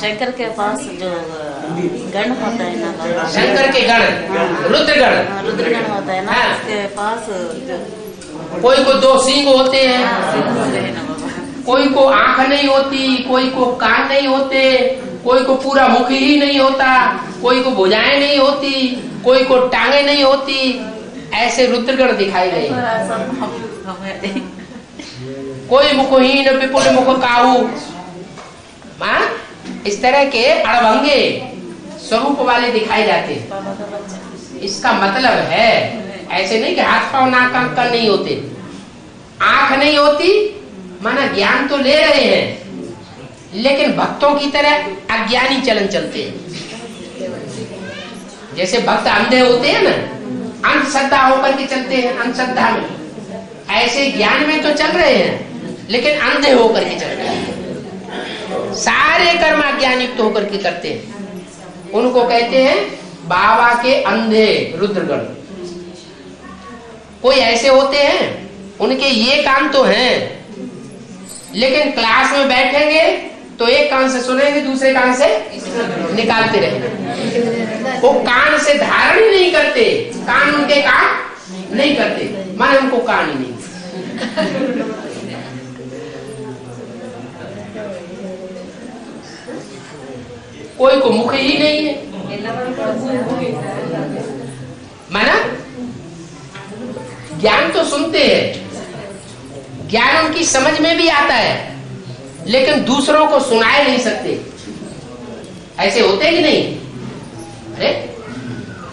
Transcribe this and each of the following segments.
शंकर के पास जो गण होता है ना, शंकर के गण, रुद्रगण, रुद्रगण होता है ना, हाँ। उसके पास जो कोई को 2 सींग होते हैं, होते हैं ना बाबा, कोई को आंख नहीं होती, कोई को कान नहीं होते, कोई को पूरा मुख ही नहीं होता, कोई को भुजाएं नहीं होती, कोई को टांगे नहीं होती, ऐसे रुद्रगण दिखाई गए। कोई मुखहीन विपुल मुख काहू, मां इस तरह के अड़भंगे स्वरूप वाले दिखाई जाते हैं। इसका मतलब है ऐसे नहीं कि हाथ पांव नाक कान नहीं होते, आंख नहीं होती, माना ज्ञान तो ले रहे हैं लेकिन भक्तों की तरह अज्ञानी चलन चलते हैं। जैसे भक्त अंधे होते हैं ना, अंधश्रद्धा होकर के चलते हैं, अंधश्रद्धा में, ऐसे ज्ञान में तो चल रहे हैं लेकिन अंधे होकर के चल रहे हैं। सारे कर्म अज्ञानित होकर के करते हैं, उनको कहते हैं बाबा के अंधे रुद्रगण। कोई ऐसे होते हैं उनके ये काम तो हैं लेकिन क्लास में बैठेंगे तो एक कान से सुनेंगे, दूसरे कान से निकालते रहेंगे। वो कान से धारण ही नहीं करते, कान उनके काम नहीं करते, माने उनको कान ही नहीं। कोई को मुख ही नहीं है, माना ज्ञान तो सुनते हैं, ज्ञान उनकी समझ में भी आता है लेकिन दूसरों को सुनाए नहीं सकते। ऐसे होते हैं कि नहीं? अरे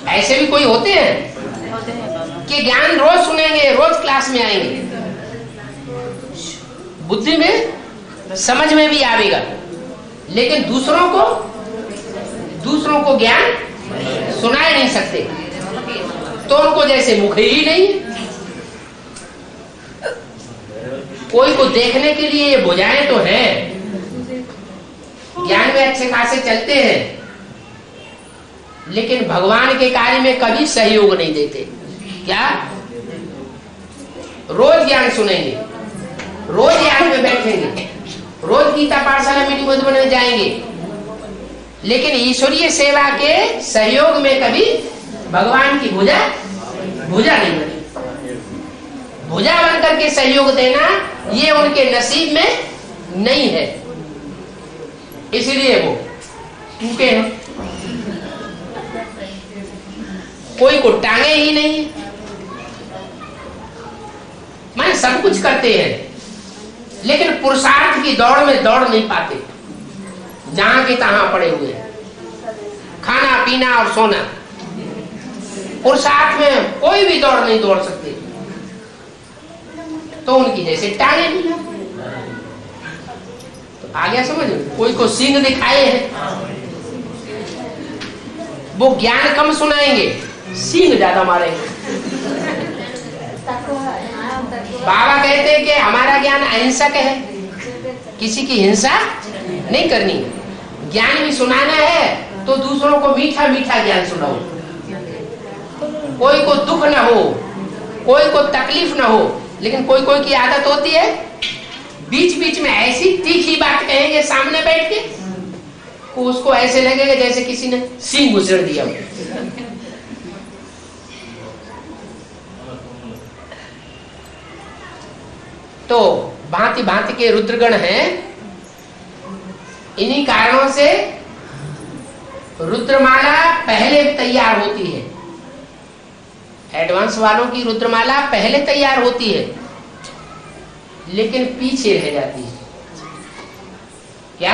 ऐसे भी कोई होते हैं कि ज्ञान रोज सुनेंगे, रोज क्लास में आएंगे, बुद्धि में समझ में भी आएगा लेकिन दूसरों को ज्ञान सुनाए नहीं सकते, तो उनको जैसे मुख ही नहीं। कोई को देखने के लिए ये भुजाएं तो है, ज्ञान में अच्छे खासे चलते हैं लेकिन भगवान के कार्य में कभी सहयोग नहीं देते। क्या? रोज ज्ञान सुनेंगे, रोज ज्ञान में बैठेंगे, रोज गीता पाठशाला मीटिंग मधुबन में जाएंगे लेकिन ईश्वरीय सेवा के सहयोग में कभी भगवान की भुजा नहीं बनी। भुजा बनकर के सहयोग देना ये उनके नसीब में नहीं है, इसलिए वो टूटे हैं। कोई को टांगे ही नहीं, माने सब कुछ करते हैं लेकिन पुरुषार्थ की दौड़ में दौड़ नहीं पाते, जहां के तहां पड़े हुए हैं। खाना पीना और सोना, पुरुषार्थ में कोई भी दौड़ नहीं दौड़ सकते, तो उनकी जैसे टांगे नहीं। तो आ गया समझ? कोई को सींग दिखाए हैं, वो ज्ञान कम सुनाएंगे, सींग ज्यादा मारेंगे। बाबा कहते हैं कि हमारा ज्ञान अहिंसक है, किसी की हिंसा नहीं करनी, ज्ञान भी सुनाना है तो दूसरों को मीठा मीठा ज्ञान सुनाओ, कोई को दुख ना हो, कोई को तकलीफ ना हो। लेकिन कोई की आदत होती है बीच बीच में ऐसी तीखी बात कहेंगे सामने बैठ के, उसको ऐसे लगेगा जैसे किसी ने सींग घुसेड़ दिया। तो भांति भांति के रुद्रगण हैं, इन्हीं कारणों से रुद्रमाला पहले तैयार होती है। एडवांस वालों की रुद्रमाला पहले तैयार होती है लेकिन पीछे रह जाती है। क्या?